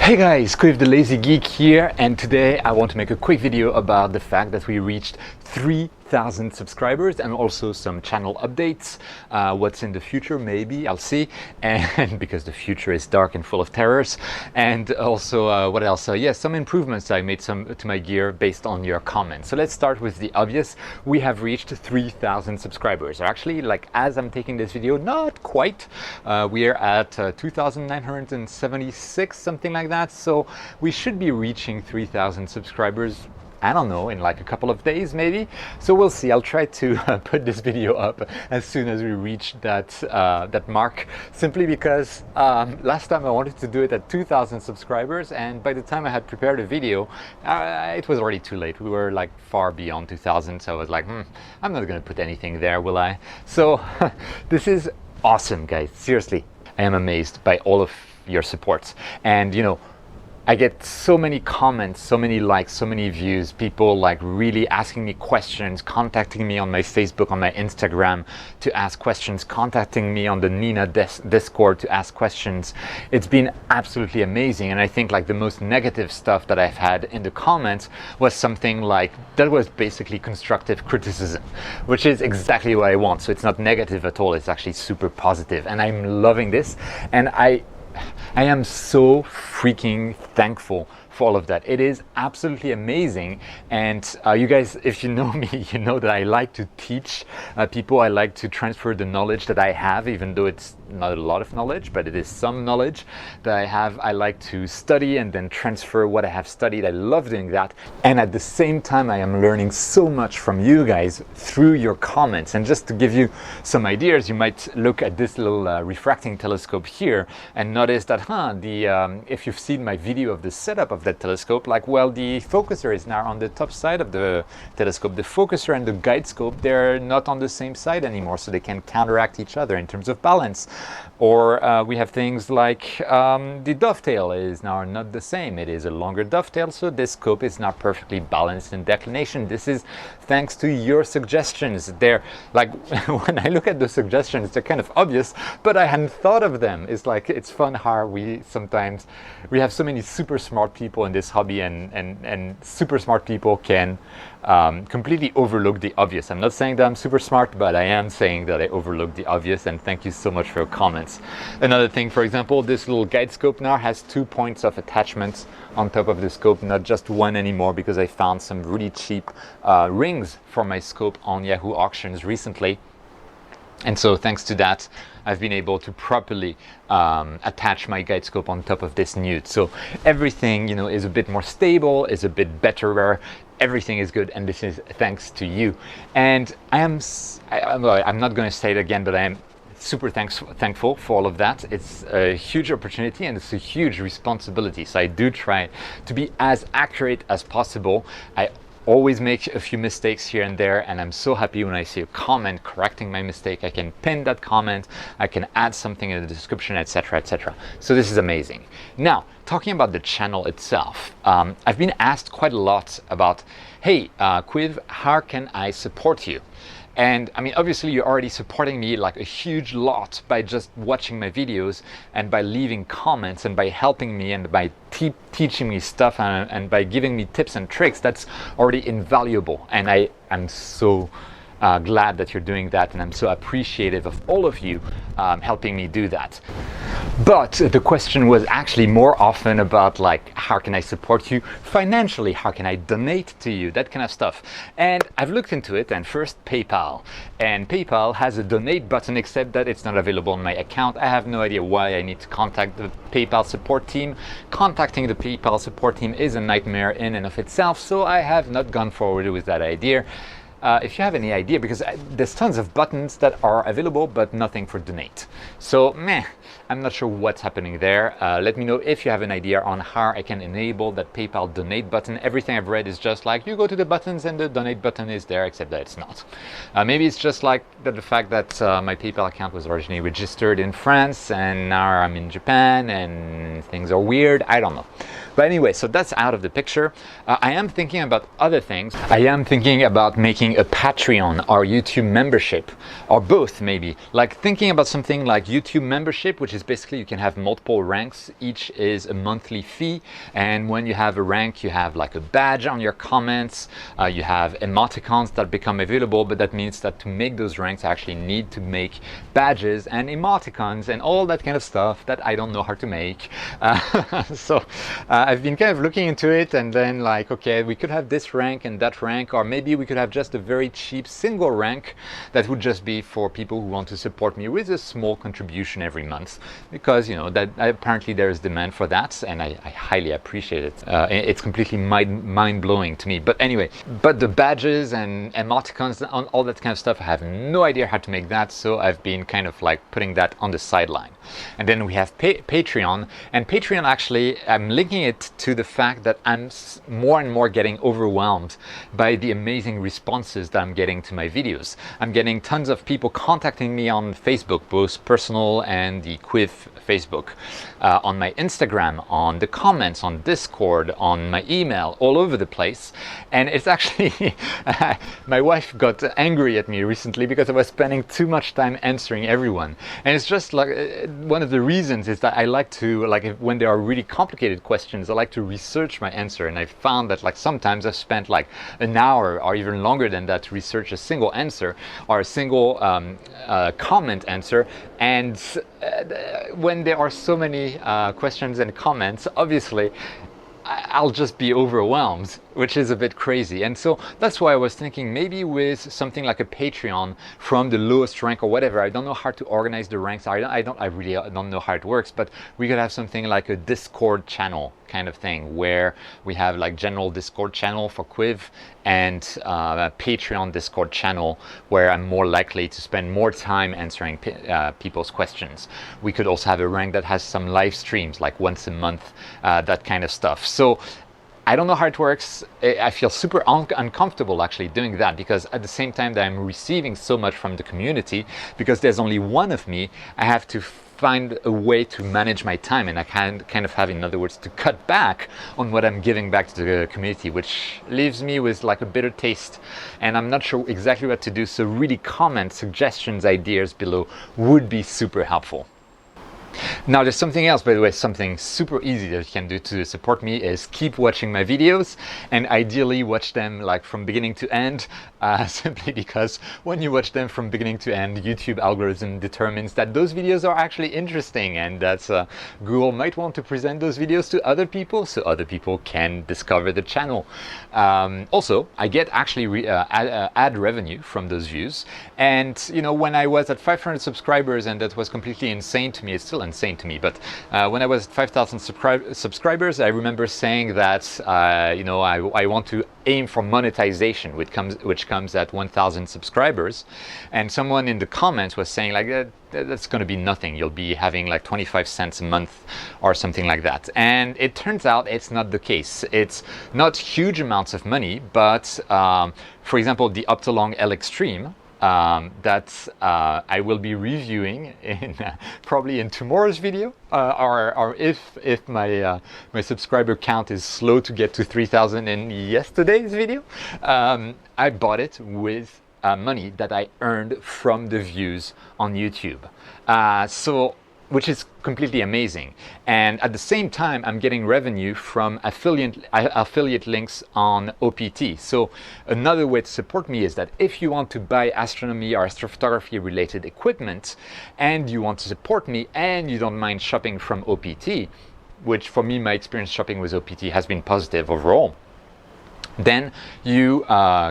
Hey guys, Quiv the Lazy Geek here, and today I want to make a quick video about the fact that we reached 3,000 subscribers and also some channel updates. What's in the future, maybe, I'll see, and because the future is dark and full of terrors. And also, what else? Yes, some improvements I made to my gear based on your comments. So let's start with the obvious. We have reached 3,000 subscribers. Actually, like as I'm taking this video, not quite. We are at 2,976, something like that. So we should be reaching 3,000 subscribers, I don't know, in like a couple of days maybe. So we'll see. I'll try to put this video up as soon as we reach that that mark, simply because last time I wanted to do it at 2,000 subscribers, and by the time I had prepared a video, it was already too late. We were like far beyond 2,000, so I was like, I'm not gonna put anything there, will I? So this is awesome, guys. Seriously, I am amazed by all of your supports. And you know, I get so many comments, so many likes, so many views, people like really asking me questions, contacting me on my Facebook, on my Instagram to ask questions, contacting me on the Nina Discord to ask questions. It's been absolutely amazing. And I think like the most negative stuff that I've had in the comments was something like, that was basically constructive criticism, which is exactly what I want. So it's not negative at all, it's actually super positive. And I'm loving this. And I am so freaking thankful for all of that. It is absolutely amazing. And you guys, if you know me, you know that I like to teach people. I like to transfer the knowledge that I have, even though it's not a lot of knowledge, but it is some knowledge that I have. I like to study and then transfer what I have studied. I love doing that. And at the same time, I am learning so much from you guys through your comments. And just to give you some ideas, you might look at this little refracting telescope here and notice that, if you've seen my video of the setup of that telescope, like, well, the focuser is now on the top side of the telescope. The focuser and the guide scope, they're not on the same side anymore, so they can counteract each other in terms of balance. Or we have things like the dovetail is now not the same. It is a longer dovetail, so this scope is not perfectly balanced in declination. This is thanks to your suggestions. They're like, when I look at the suggestions, they're kind of obvious, but I hadn't thought of them. It's like, it's fun how we have so many super smart people in this hobby, and super smart people can completely overlook the obvious. I'm not saying that I'm super smart, but I am saying that I overlook the obvious, and thank you so much for your comments. Another thing, for example, this little guide scope now has 2 points of attachment on top of the scope, not just one anymore, because I found some really cheap rings for my scope on Yahoo auctions recently. And so thanks to that, I've been able to properly attach my guide scope on top of this Newt. So everything, you know, is a bit more stable, is a bit better. Everything is good, and this is thanks to you. And I'm not going to say it again, but I am super thankful for all of that. It's a huge opportunity and it's a huge responsibility. So I do try to be as accurate as possible. I always make a few mistakes here and there, and I'm so happy when I see a comment correcting my mistake. I can pin that comment, I can add something in the description, etc., etc. So this is amazing. Now, talking about the channel itself, I've been asked quite a lot about, hey, Quiv, how can I support you? And I mean, obviously you're already supporting me like a huge lot by just watching my videos and by leaving comments and by helping me and by teaching me stuff and by giving me tips and tricks. That's already invaluable, and I am so glad that you're doing that, and I'm so appreciative of all of you helping me do that. But the question was actually more often about like, how can I support you financially? How can I donate to you? That kind of stuff. And I've looked into it, and first PayPal. And PayPal has a donate button, except that it's not available on my account. I have no idea why I need to contact the PayPal support team. Contacting the PayPal support team is a nightmare in and of itself, so I have not gone forward with that idea. If you have any idea, because there's tons of buttons that are available, but nothing for donate. So, I'm not sure what's happening there. Let me know if you have an idea on how I can enable that PayPal donate button. Everything I've read is just like, you go to the buttons and the donate button is there, except that it's not. Maybe it's just like the fact that my PayPal account was originally registered in France, and now I'm in Japan, and things are weird. I don't know. But anyway, so that's out of the picture. I am thinking about other things. I am thinking about making a Patreon or YouTube membership, or both maybe. Like thinking about something like YouTube membership, which is basically you can have multiple ranks. Each is a monthly fee, and when you have a rank, you have like a badge on your comments. You have emoticons that become available, but that means that to make those ranks, I actually need to make badges and emoticons and all that kind of stuff that I don't know how to make. So I've been kind of looking into it, and then like, okay, we could have this rank and that rank, or maybe we could have just a very cheap single rank that would just be for people who want to support me with a small contribution every month, because you know that apparently there is demand for that, and I highly appreciate it. It's completely mind-blowing to me. But anyway, but the badges and emoticons and all that kind of stuff, I have no idea how to make that, so I've been kind of like putting that on the sideline. And then we have Patreon, and Patreon actually, I'm linking it to the fact that I'm more and more getting overwhelmed by the amazing responses that I'm getting to my videos. I'm getting tons of people contacting me on Facebook, both personal and the Quiv Facebook, on my Instagram, on the comments, on Discord, on my email, all over the place. And it's actually, my wife got angry at me recently because I was spending too much time answering everyone. And it's just like, one of the reasons is that I like to, like when there are really complicated questions, I like to research my answer. And I found that like sometimes I've spent like an hour or even longer than that to research a single answer or a single comment answer. And when there are so many questions and comments, obviously I'll just be overwhelmed, which is a bit crazy. And so that's why I was thinking maybe with something like a Patreon from the lowest rank or whatever. I don't know how to organize the ranks. I really don't know how it works, but we could have something like a Discord channel kind of thing, where we have like general Discord channel for Quiv and a Patreon Discord channel where I'm more likely to spend more time answering people's questions. We could also have a rank that has some live streams like once a month, that kind of stuff. So I don't know how it works. I feel super uncomfortable actually doing that, because at the same time that I'm receiving so much from the community, because there's only one of me, I have to find a way to manage my time, and I can kind of have, in other words, to cut back on what I'm giving back to the community, which leaves me with like a bitter taste, and I'm not sure exactly what to do. So really comment suggestions, ideas below would be super helpful. Now there's something else, by the way, something super easy that you can do to support me is keep watching my videos, and ideally watch them like from beginning to end, simply because when you watch them from beginning to end, YouTube algorithm determines that those videos are actually interesting, and that Google might want to present those videos to other people so other people can discover the channel. Also, I get actually ad revenue from those views, and you know, when I was at 500 subscribers, and that was completely insane to me, it's still insane to me, but when I was at 5,000 subscribers, I remember saying that you know, I want to aim for monetization, which comes at 1,000 subscribers, and someone in the comments was saying like that's going to be nothing, you'll be having like 25 cents a month or something like that. And it turns out it's not the case. It's not huge amounts of money, but for example, the Optolong L Extreme, that I will be reviewing in probably in tomorrow's video, or if my my subscriber count is slow to get to 3,000 in yesterday's video. I bought it with money that I earned from the views on YouTube. So which is completely amazing. And at the same time, I'm getting revenue from affiliate links on OPT. So another way to support me is that if you want to buy astronomy or astrophotography related equipment, and you want to support me and you don't mind shopping from OPT, which for me, my experience shopping with OPT has been positive overall, then you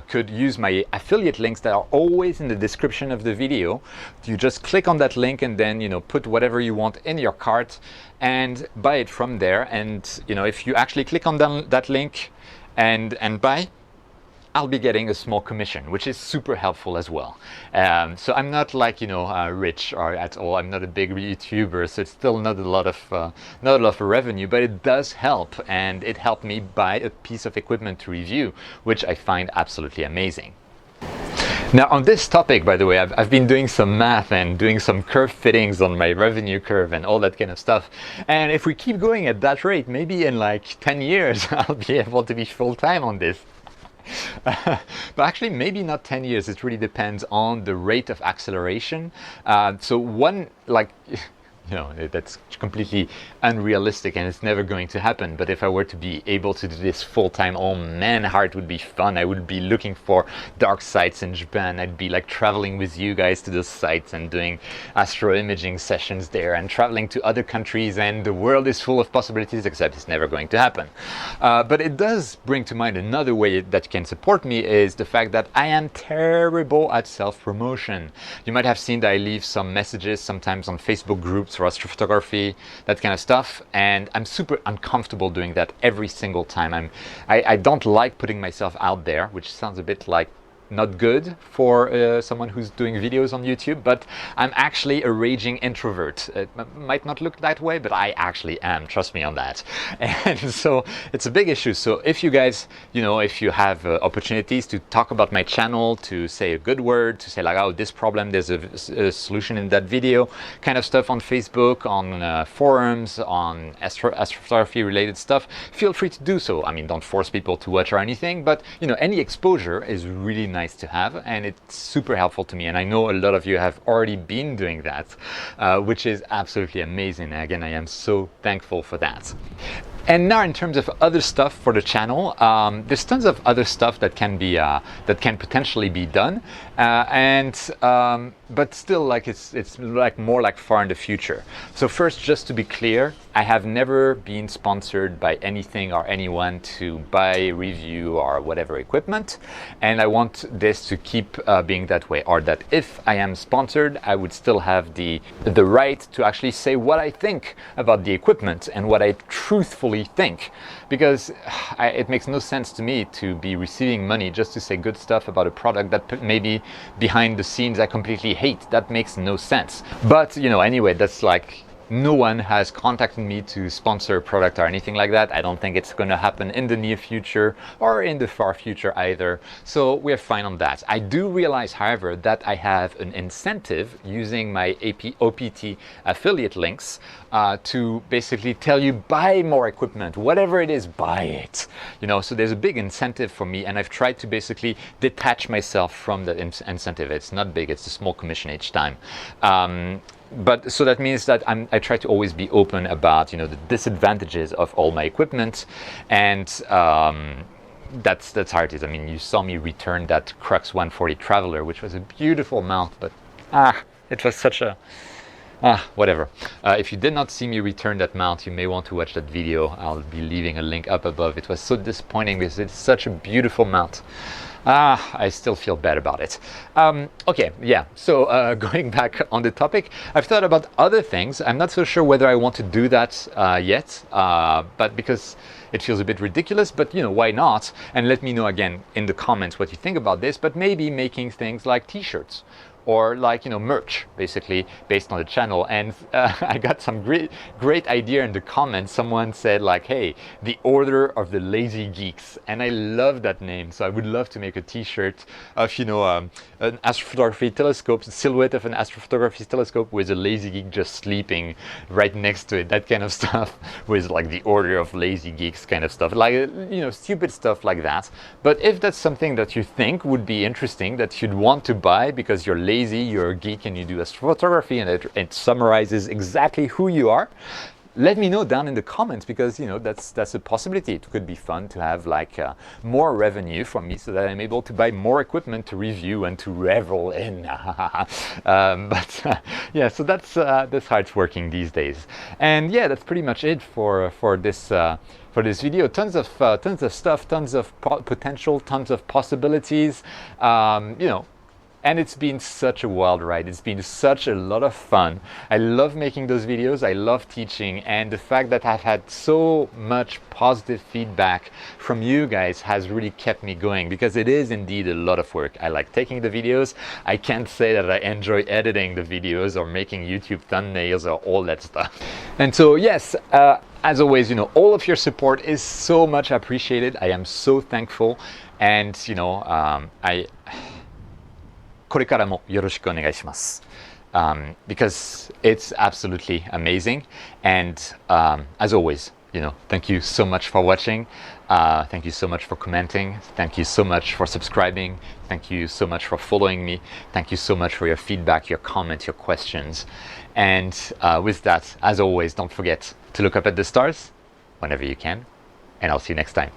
could use my affiliate links that are always in the description of the video. You just click on that link and then, you know, put whatever you want in your cart and buy it from there. And you know, if you actually click on that link and buy, I'll be getting a small commission, which is super helpful as well. So I'm not like, you know, rich or at all. I'm not a big YouTuber, so it's still not a lot of revenue, but it does help, and it helped me buy a piece of equipment to review, which I find absolutely amazing. Now on this topic, by the way, I've been doing some math and doing some curve fittings on my revenue curve and all that kind of stuff. And if we keep going at that rate, maybe in like 10 years, I'll be able to be full-time on this. But actually, maybe not 10 years. It really depends on the rate of acceleration. So one, like, that's completely unrealistic and it's never going to happen. But if I were to be able to do this full-time, oh man, how it would be fun. I would be looking for dark sites in Japan. I'd be like traveling with you guys to those sites and doing astro imaging sessions there and traveling to other countries, and the world is full of possibilities, except it's never going to happen. But it does bring to mind another way that can support me is the fact that I am terrible at self-promotion. You might have seen that I leave some messages sometimes on Facebook groups for astrophotography, that kind of stuff, and I'm super uncomfortable doing that every single time. I don't like putting myself out there, which sounds a bit like not good for someone who's doing videos on YouTube, but I'm actually a raging introvert. It might not look that way, but I actually am, trust me on that. And so it's a big issue. So if you guys, if you have opportunities to talk about my channel, to say a good word, to say like, oh, this problem, there's a solution in that video, kind of stuff on Facebook, on forums, on astrophotography related stuff, feel free to do so. I mean, don't force people to watch or anything, but any exposure is really nice to have, and it's super helpful to me, and I know a lot of you have already been doing that, which is absolutely amazing. Again, I am so thankful for that. And now in terms of other stuff for the channel, there's tons of other stuff that can be that can potentially be done, but still, like it's like more like far in the future. So first, just to be clear, I have never been sponsored by anything or anyone to buy, review, or whatever equipment, and I want this to keep being that way, or that if I am sponsored, I would still have the right to actually say what I think about the equipment and what I truthfully think, because it makes no sense to me to be receiving money just to say good stuff about a product that maybe behind the scenes I completely hate. That makes no sense. But anyway, that's like, no one has contacted me to sponsor a product or anything like that. I don't think it's going to happen in the near future or in the far future either. So we're fine on that. I do realize, however, that I have an incentive using my OPT affiliate links to basically tell you buy more equipment, whatever it is, buy it. So there's a big incentive for me, and I've tried to basically detach myself from that incentive. It's not big, it's a small commission each time. But so that means that I try to always be open about the disadvantages of all my equipment, and that's how it is. I mean, you saw me return that Crux 140 Traveler, which was a beautiful mount, but it was such a whatever. If you did not see me return that mount, you may want to watch that video. I'll be leaving a link up above. It was so disappointing because it's such a beautiful mount. I still feel bad about it. Okay, yeah, so going back on the topic, I've thought about other things. I'm not so sure whether I want to do that yet, but because it feels a bit ridiculous, but why not? And let me know again in the comments what you think about this, but maybe making things like t-shirts, or like merch, basically based on the channel. And I got some great idea in the comments. Someone said like, hey, the Order of the Lazy Geeks, and I love that name. So I would love to make a t-shirt of an astrophotography telescope, the silhouette of an astrophotography telescope with a lazy geek just sleeping right next to it, that kind of stuff, with like the Order of Lazy Geeks kind of stuff, like stupid stuff like that. But if that's something that you think would be interesting, that you'd want to buy because you're lazy, you're a geek, and you do astrophotography, and it summarizes exactly who you are, let me know down in the comments, because that's a possibility. It could be fun to have like more revenue from me, so that I'm able to buy more equipment to review and to revel in. Yeah, so that's how it's working these days. And yeah, that's pretty much it for this video. Tons of stuff, tons of potential, tons of possibilities. And it's been such a wild ride. It's been such a lot of fun. I love making those videos. I love teaching. And the fact that I've had so much positive feedback from you guys has really kept me going, because it is indeed a lot of work. I like taking the videos. I can't say that I enjoy editing the videos or making YouTube thumbnails or all that stuff. And so, yes, as always, all of your support is so much appreciated. I am so thankful. And, これからもよろしくお願いします。Because it's absolutely amazing. And as always, thank you so much for watching. Thank you so much for commenting. Thank you so much for subscribing. Thank you so much for following me. Thank you so much for your feedback, your comments, your questions. And with that, as always, don't forget to look up at the stars whenever you can. And I'll see you next time.